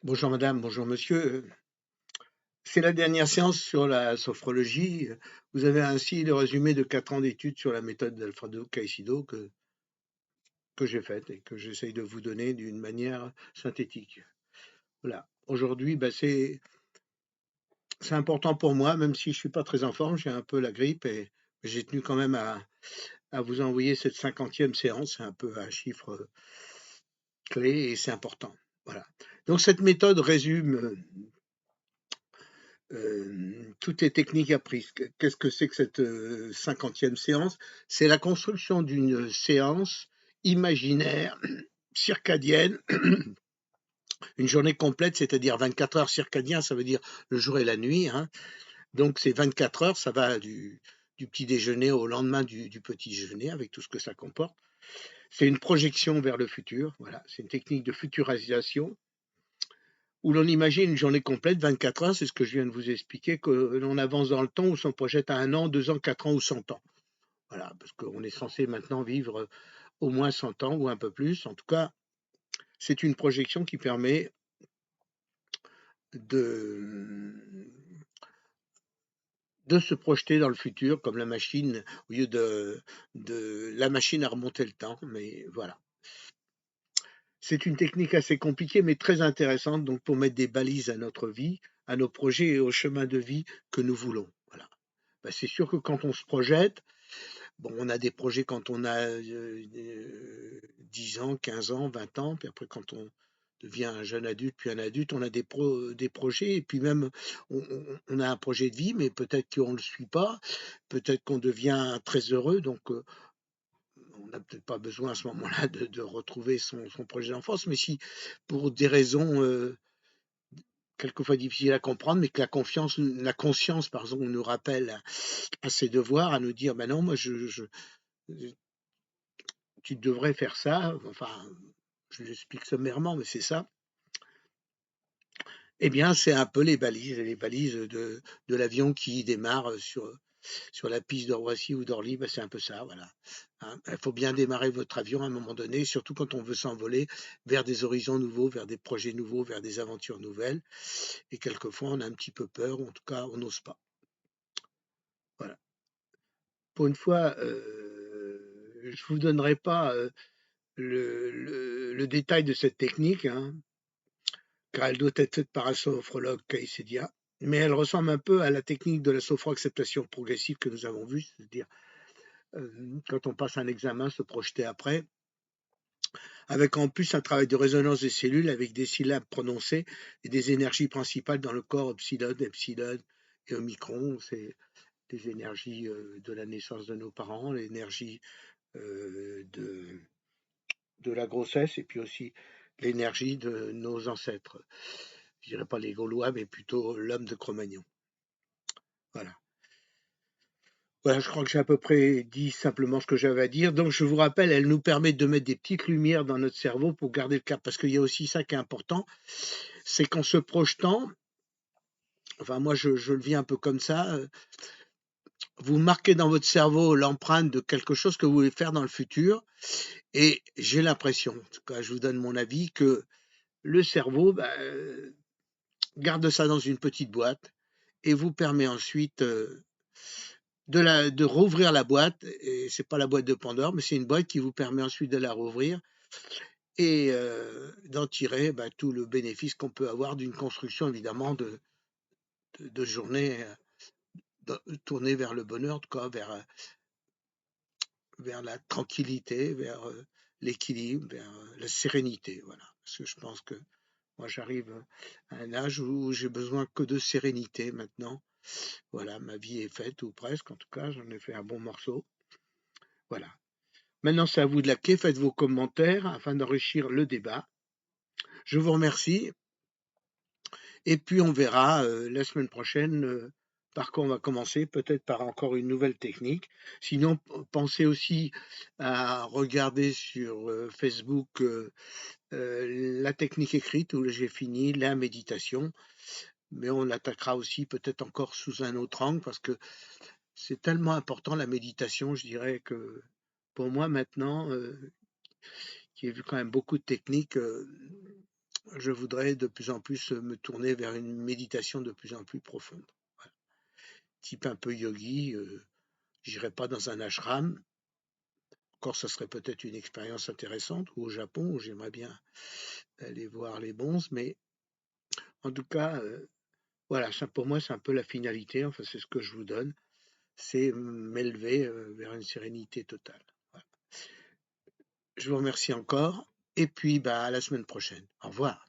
Bonjour madame, bonjour monsieur. C'est la dernière séance sur la sophrologie. Vous avez ainsi le résumé de 4 ans d'études sur la méthode d'Alfredo Caicedo que j'ai faite et que j'essaye de vous donner d'une manière synthétique. Voilà. Aujourd'hui, c'est important pour moi, même si je suis pas très en forme, j'ai un peu la grippe et j'ai tenu quand même à vous envoyer cette 50e séance. C'est un peu un chiffre clé et c'est important. Voilà. Donc cette méthode résume toutes les techniques apprises. Qu'est-ce que c'est que cette 50e séance? C'est la construction d'une séance imaginaire circadienne, une journée complète, c'est-à-dire 24 heures circadiens, ça veut dire le jour et la nuit, hein. Donc c'est 24 heures, ça va du petit déjeuner au lendemain du petit déjeuner, avec tout ce que ça comporte. C'est une projection vers le futur, voilà, c'est une technique de futurisation où l'on imagine une journée complète, 24 heures, c'est ce que je viens de vous expliquer, que l'on avance dans le temps, où s'on projette à 1 an, 2 ans, 4 ans ou 100 ans. Voilà, parce qu'on est censé maintenant vivre au moins 100 ans ou un peu plus. En tout cas, c'est une projection qui permet de, de se projeter dans le futur comme la machine, au lieu de la machine à remonter le temps. Mais voilà. C'est une technique assez compliquée, mais très intéressante, donc pour mettre des balises à notre vie, à nos projets et au chemin de vie que nous voulons. Voilà. Ben, c'est sûr que quand on se projette, bon, on a des projets quand on a 10 ans, 15 ans, 20 ans, puis après quand on devient un jeune adulte, puis un adulte, on a des projets, et puis même on a un projet de vie, mais peut-être qu'on ne le suit pas, peut-être qu'on devient très heureux, donc on n'a peut-être pas besoin à ce moment-là de retrouver son projet d'enfance, mais si pour des raisons quelquefois difficiles à comprendre, mais que la conscience, par exemple, nous rappelle à ses devoirs, à nous dire, ben non, moi tu devrais faire ça, enfin, je l'explique sommairement, mais c'est ça. Eh bien, c'est un peu les balises de l'avion qui démarre sur la piste de Roissy ou d'Orly, ben, c'est un peu ça, voilà. Hein. Il faut bien démarrer votre avion à un moment donné, surtout quand on veut s'envoler vers des horizons nouveaux, vers des projets nouveaux, vers des aventures nouvelles. Et quelquefois, on a un petit peu peur, ou en tout cas, on n'ose pas. Voilà. Pour une fois, je ne vous donnerai pas le détail de cette technique, hein, car elle doit être faite par un sophrologue caïcédien, mais elle ressemble un peu à la technique de la sophro-acceptation progressive que nous avons vue, c'est-à-dire quand on passe un examen, se projeter après, avec en plus un travail de résonance des cellules avec des syllabes prononcées et des énergies principales dans le corps, epsilon, epsilon et omicron, c'est des énergies de la naissance de nos parents, l'énergie de la grossesse et puis aussi l'énergie de nos ancêtres. Je dirais pas les Gaulois, mais plutôt l'homme de Cro-Magnon. Voilà. Voilà, je crois que j'ai à peu près dit simplement ce que j'avais à dire. Donc, je vous rappelle, elle nous permet de mettre des petites lumières dans notre cerveau pour garder le cap. Parce qu'il y a aussi ça qui est important, c'est qu'en se projetant, enfin, moi, je le vis un peu comme ça, vous marquez dans votre cerveau l'empreinte de quelque chose que vous voulez faire dans le futur. Et j'ai l'impression, en tout cas, je vous donne mon avis, que le cerveau bah, garde ça dans une petite boîte et vous permet ensuite de rouvrir la boîte. Et c'est pas la boîte de Pandore, mais c'est une boîte qui vous permet ensuite de la rouvrir et d'en tirer bah, tout le bénéfice qu'on peut avoir d'une construction, évidemment, de journée tournée vers le bonheur, quoi, vers la tranquillité, vers l'équilibre, vers la sérénité. Voilà. Parce que je pense que moi, j'arrive à un âge où j'ai besoin que de sérénité maintenant. Voilà, ma vie est faite, ou presque, en tout cas, j'en ai fait un bon morceau. Voilà. Maintenant, c'est à vous de la clé. Faites vos commentaires afin d'enrichir le débat. Je vous remercie. Et puis, on verra la semaine prochaine par quoi on va commencer. Peut-être par encore une nouvelle technique. Sinon, pensez aussi à regarder sur Facebook la technique écrite où j'ai fini la méditation. Mais on l'attaquera aussi peut-être encore sous un autre angle parce que c'est tellement important la méditation, je dirais que pour moi maintenant, qui ai vu quand même beaucoup de techniques, je voudrais de plus en plus me tourner vers une méditation de plus en plus profonde. Voilà. Type un peu yogi, j'irai pas dans un ashram. Encore, ça serait peut-être une expérience intéressante, ou au Japon, où j'aimerais bien aller voir les bonzes, mais en tout cas, voilà, ça pour moi, c'est un peu la finalité, enfin, c'est ce que je vous donne, c'est m'élever vers une sérénité totale. Voilà. Je vous remercie encore, et puis bah, à la semaine prochaine. Au revoir.